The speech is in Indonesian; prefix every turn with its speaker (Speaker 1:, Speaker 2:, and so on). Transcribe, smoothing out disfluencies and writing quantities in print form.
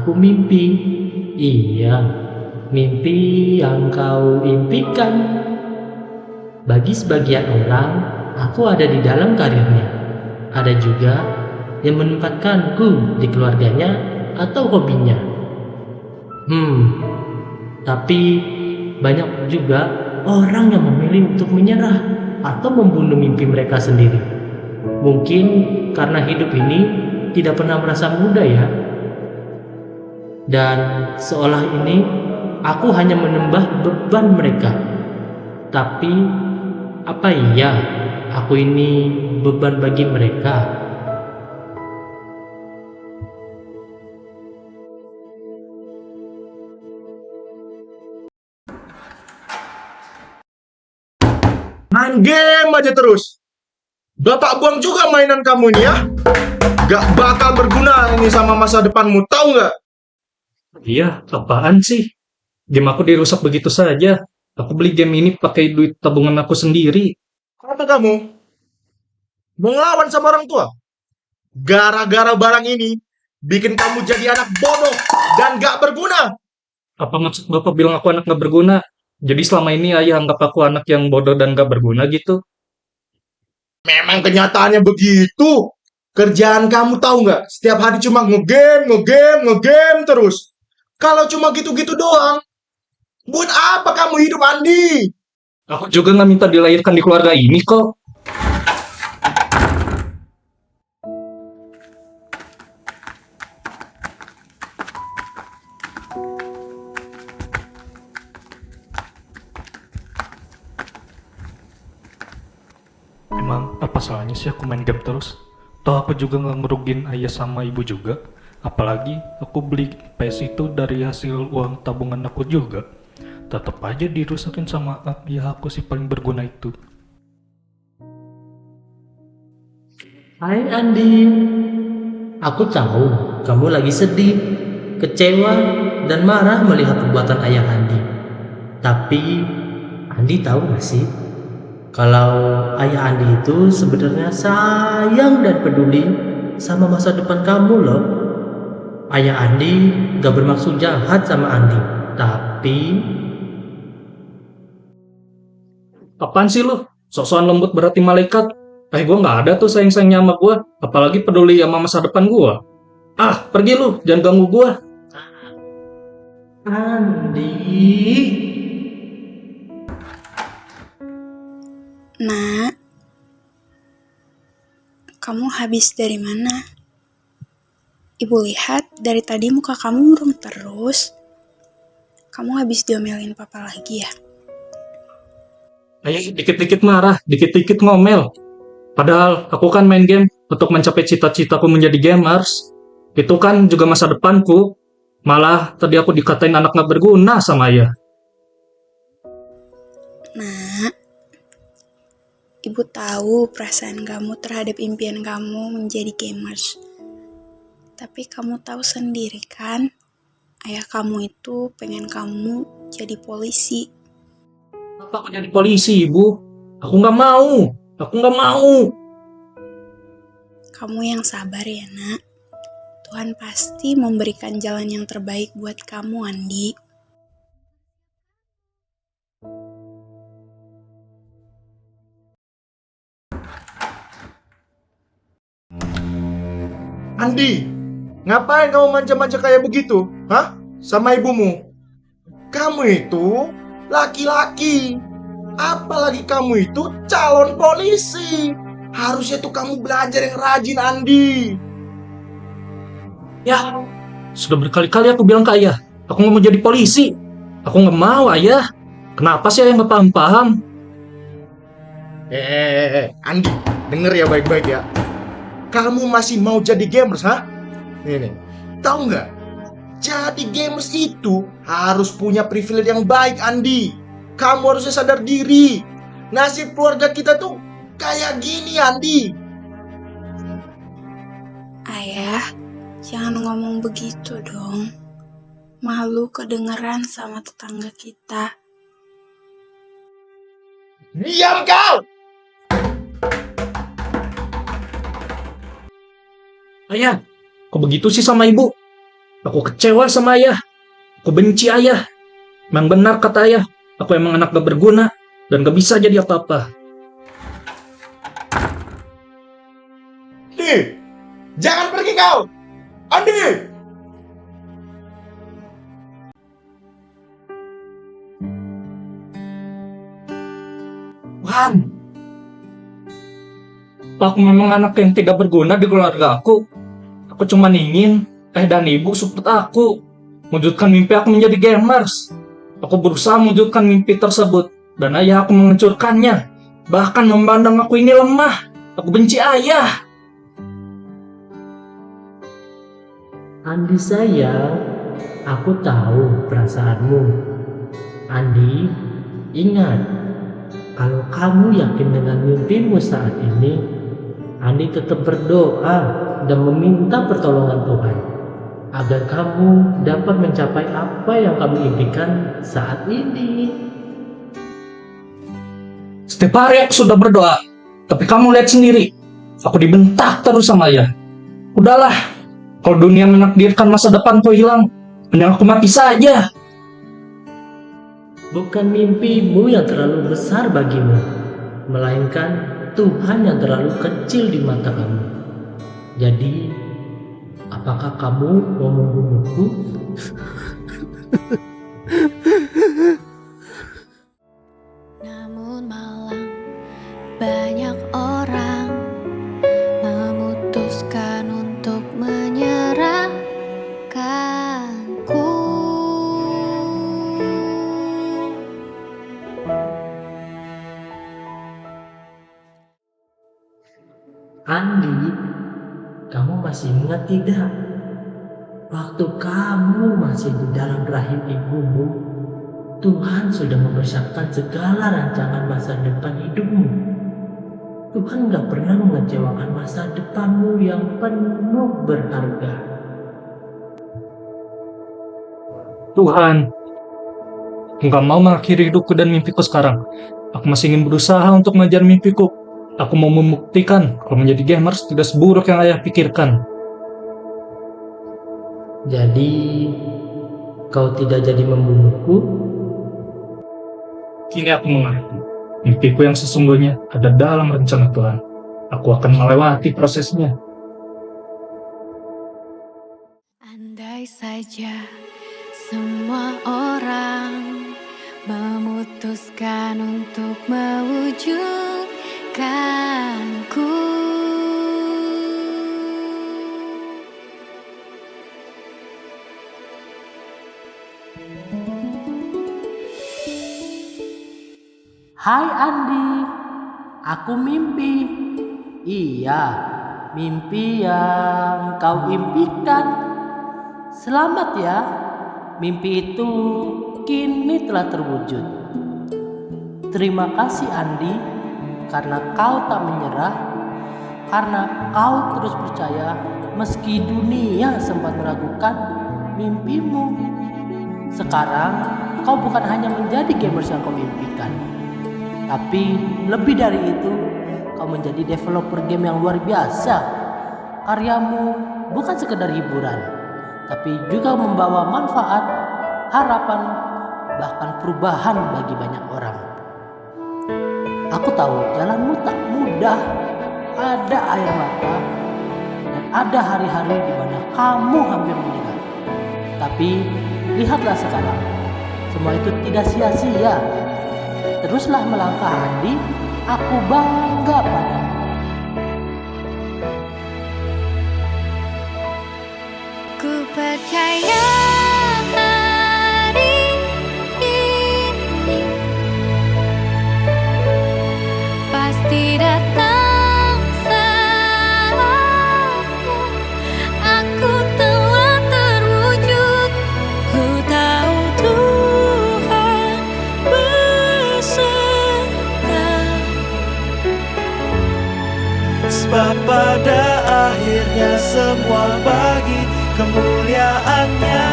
Speaker 1: Aku mimpi. Iya, mimpi yang kau impikan. Bagi sebagian orang, aku ada di dalam karirnya. Ada juga yang menempatkanku di keluarganya atau hobinya. Tapi banyak juga orang yang memilih untuk menyerah atau membunuh mimpi mereka sendiri. Mungkin karena hidup ini tidak pernah merasa mudah ya. Dan seolah ini aku hanya menambah beban mereka. Tapi apa iya aku ini beban bagi mereka?
Speaker 2: Main game aja terus. Bapak buang juga mainan kamu ini ya. Gak bakal berguna ini sama masa depanmu, tahu nggak?
Speaker 3: Iya, apaan sih? Game aku dirusak begitu saja. Aku beli game ini pakai duit tabungan aku sendiri.
Speaker 2: Kenapa kamu mau ngelawan sama orang tua? Gara-gara barang ini bikin kamu jadi anak bodoh dan gak berguna.
Speaker 3: Apa maksud Bapak bilang aku anak gak berguna? Jadi selama ini ayah anggap aku anak yang bodoh dan gak berguna gitu?
Speaker 2: Memang kenyataannya begitu. Kerjaan kamu tahu nggak? Setiap hari cuma ngegame terus. Kalau cuma gitu-gitu doang, buat apa kamu hidup, Andi?
Speaker 3: Aku juga gak minta dilahirkan di keluarga ini kok. Emang apa salahnya sih aku main game terus? Toh aku juga nggak ngerugin ayah sama ibu juga. Apalagi aku beli PS itu dari hasil uang tabungan aku juga. Tetap aja dirusakin sama ayah aku si paling berguna itu.
Speaker 1: Hai Andi, aku tahu kamu lagi sedih, kecewa, dan marah melihat perbuatan ayah Andi. Tapi Andi tahu gak sih, kalau ayah Andi itu sebenarnya sayang dan peduli sama masa depan kamu loh. Ayah Andi gak bermaksud jahat sama Andi, tapi
Speaker 3: Apaan sih lu? Sok-sokan lembut berarti malaikat. Gue nggak ada tuh sayang-sayangnya sama gue. Apalagi peduli sama masa depan gue. Ah, pergi lu, jangan ganggu gue.
Speaker 1: Andi.
Speaker 4: Nak, kamu habis dari mana? Ibu lihat dari tadi muka kamu murung terus. Kamu habis diomelin papa lagi ya?
Speaker 3: Ayo dikit-dikit marah, dikit-dikit ngomel. Padahal aku kan main game untuk mencapai cita-citaku menjadi gamers. Itu kan juga masa depanku. Malah tadi aku dikatain anak gak berguna sama ayah.
Speaker 4: Nak, ibu tahu perasaan kamu terhadap impian kamu menjadi gamers. Tapi kamu tahu sendiri kan, ayah kamu itu pengen kamu jadi polisi.
Speaker 3: Kenapa aku jadi polisi, ibu? Aku gak mau. Aku gak mau.
Speaker 4: Kamu yang sabar ya nak. Tuhan pasti memberikan jalan yang terbaik buat kamu, Andi.
Speaker 2: Andi, ngapain kamu manja-manja kayak begitu? Hah? Sama ibumu? Kamu itu laki-laki. Apalagi kamu itu calon polisi. Harusnya tuh kamu belajar yang rajin, Andi.
Speaker 3: Ya, sudah berkali-kali aku bilang ke ayah. Aku gak mau jadi polisi. Aku gak mau, ayah. Kenapa sih ayah gak paham-paham?
Speaker 2: Andi, denger ya baik-baik ya. Kamu masih mau jadi gamers, ha? Nih, tahu nggak? Jadi gamers itu harus punya privilege yang baik, Andi. Kamu harusnya sadar diri. Nasib keluarga kita tuh kayak gini, Andi.
Speaker 4: Ayah, jangan ngomong begitu dong. Malu kedengeran sama tetangga kita.
Speaker 2: Diam kau!
Speaker 3: Ayah, kok begitu sih sama ibu? Aku kecewa sama ayah. Aku benci ayah. Memang benar kata ayah, aku emang anak gak berguna dan gak bisa jadi apa-apa.
Speaker 2: Andi, jangan pergi kau. Andi.
Speaker 3: Tuhan, aku memang anak yang tidak berguna di keluarga aku. Aku cuma ingin dan ibu support aku, mewujudkan mimpi aku menjadi gamers. Aku berusaha mewujudkan mimpi tersebut, dan ayah aku menghancurkannya. Bahkan memandang aku ini lemah. Aku benci ayah.
Speaker 1: Andi sayang, aku tahu perasaanmu. Andi, ingat, kalau kamu yakin dengan mimpimu saat ini, Andi tetap berdoa dan meminta pertolongan Tuhan agar kamu dapat mencapai apa yang kamu impikan saat ini.
Speaker 3: Setiap hari aku sudah berdoa, tapi kamu lihat sendiri, aku dibentak terus sama ayah. Udahlah, kalau dunia menakdirkan masa depanku hilang, mending aku mati saja.
Speaker 1: Bukan mimpimu yang terlalu besar bagimu, melainkan Tuhan yang terlalu kecil di mata kamu. Jadi, apakah kamu mau membunuhku?
Speaker 5: Namun malam banyak orang memutuskan untuk menyerahkanku.
Speaker 1: Andi, kamu masih ingat tidak? Waktu kamu masih di dalam rahim ibumu, Tuhan sudah mempersiapkan segala rancangan masa depan hidupmu. Tuhan gak pernah mengecewakan masa depanmu yang penuh berharga.
Speaker 3: Tuhan, aku gak mau mengakhiri hidupku dan mimpiku sekarang. Aku masih ingin berusaha untuk mengejar mimpiku. Aku mau membuktikan kalau menjadi gamers tidak seburuk yang ayah pikirkan.
Speaker 1: Jadi, kau tidak jadi membunuhku?
Speaker 3: Kini aku mengerti. Mimpiku yang sesungguhnya ada dalam rencana Tuhan. Aku akan melewati prosesnya.
Speaker 5: Andai saja semua orang memutuskan untuk mewujudkanku.
Speaker 1: Hai Andi, aku mimpi. Iya, mimpi yang kau impikan. Selamat ya, mimpi itu kini telah terwujud. Terima kasih Andi, karena kau tak menyerah, karena kau terus percaya meski dunia sempat meragukan mimpimu. Sekarang kau bukan hanya menjadi gamers yang kau impikan, tapi lebih dari itu, kau menjadi developer game yang luar biasa. Karyamu bukan sekedar hiburan, tapi juga membawa manfaat, harapan, bahkan perubahan bagi banyak orang. Aku tahu jalanmu tak mudah, ada air mata, dan ada hari-hari di mana kamu hampir menyerah. Tapi lihatlah sekarang, semua itu tidak sia-sia. Teruslah melangkah Andi, aku bangga padamu.
Speaker 5: Ku percaya hari ini pasti datang saatnya. Aku telah terwujud. Ku tahu Tuhan beserta.
Speaker 6: Sebab pada akhirnya semua bagi kemuliaannya.